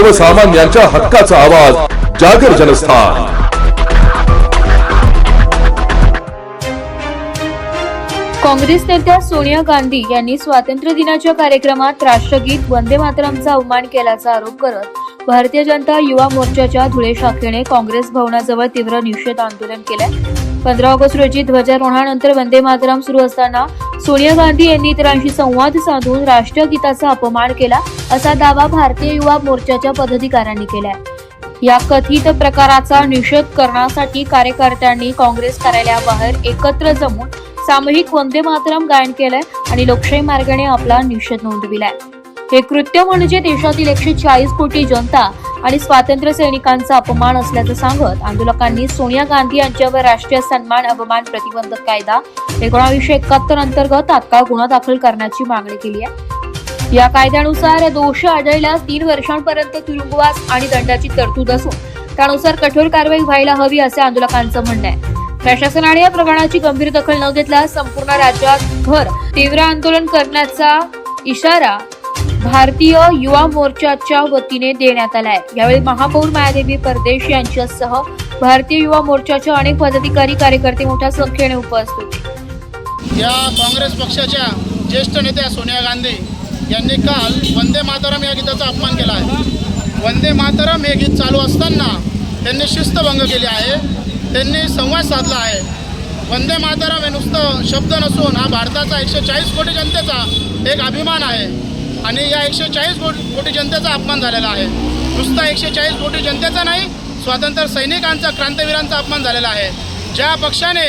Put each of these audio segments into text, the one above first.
सर्वसामान्यांच्या हक्काचा आवाज जागर जनस्थान। काँग्रेस नेत्या सोनिया गांधी यांनी स्वातंत्र्य दिनाच्या कार्यक्रमात राष्ट्रगीत वंदे मातरमचा अवमान केल्याचा आरोप करत भारतीय जनता युवा मोर्चाच्या धुळे शाखेने काँग्रेस भवनाजवळ तीव्र निषेध आंदोलन केले। 15 ऑगस्ट रोजी ध्वजारोहणानंतर वंदे मातरम सुरू असताना सोनिया गांधी यांनी इतरांशी संवाद साधून राष्ट्रगीताचा अपमान केला असा दावा भारतीय युवा मोर्चाच्या पदाधिकाऱ्यांनी केलाय। या कथित प्रकाराचा निषेध करण्यासाठी कार्यकर्त्यांनी काँग्रेस कार्यालयाबाहेर एकत्र जमून सामूहिक वंदे मातरम गायन केलंय आणि लोकशाही मार्गाने आपला निषेध नोंदविलाय। हे कृत्य म्हणजे देशातील 140 कोटी जनता आणि स्वातंत्र्य सैनिकांचा अपमान असल्याचं सांगत आंदोलकांनी सोनिया गांधी यांच्यावर राष्ट्रीय सन्मान अपमान प्रतिबंधक कायदा 1971 अंतर्गत तात्काळ गुन्हा दाखल करण्याची मागणी केली आहे। या कायद्यानुसार दोषी आढळल्यास 3 वर्षांपर्यंत तुरुंगवास आणि दंडाची तरतूद असून त्यानुसार कठोर कारवाई व्हायला हवी असे आंदोलकांचं म्हणणं आहे। प्रशासनाने या प्रकरणाची गंभीर दखल न घेतल्यास संपूर्ण राज्यात तीव्र आंदोलन करण्याचा इशारा भारतीय युवा मोर्चाच्या वतीने देण्यात आलाय। यावेळी महापौर मायादेवी परदेश यांच्यासह भारतीय युवा मोर्चाच्या अनेक पदाधिकारी कार्यकर्ते मोठ्या संख्येने उपस्थित होते। या काँग्रेस पक्षाच्या ज्येष्ठ नेत्या सोनिया गांधी यांनी काल वंदे मातरम या गीताचा अपमान केला आहे। वंदे मातरम हे गीत चालू असताना त्यांनी शिस्तभंग केली आहे, त्यांनी संवाद साधला आहे। वंदे मातरम हे नुसतं शब्द नसून हा भारताचा 140 कोटी जनतेचा एक अभिमान आहे आणि या 140 कोटी जनतेचा अपमान झालेला आहे। नुसता 140 कोटी जनतेचा नाही, स्वातंत्र्य सैनिकांचा, क्रांतिवीरांचा अपमान झालेला आहे। ज्या पक्षाने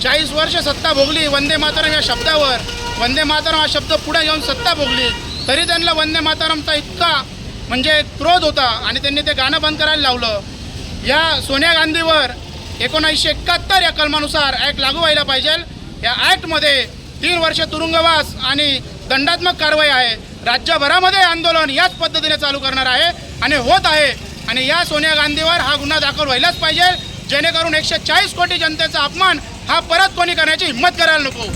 40 वर्ष सत्ता भोगली वंदे मातरम या शब्दावर, वंदे मातरम हा शब्द पुढे घेऊन सत्ता भोगली, तरी त्यांना वंदे मातरमचा इतका म्हणजे क्रोध होता आणि त्यांनी ते गाणं बंद करायला लावलं। या सोनिया गांधीवर 1971 या कलमानुसार ॲक्ट लागू व्हायला पाहिजे। या ॲक्टमध्ये 3 वर्ष तुरुंगवास आणि दंडात्मक कारवाई आहे। राज्यभरामध्ये आंदोलन याच पद्धतीने चालू करणार आहे आणि होत आहे आणि या सोनिया गांधीवर हा गुन्हा दाखल व्हायलाच पाहिजे, जेणेकरून 140 कोटी जनतेचा अपमान हा परत कोणी करण्याची हिंमत करायला नको।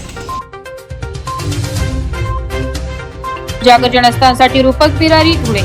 जागर जनस्थानसाठी रूपक बिरारी धुळे।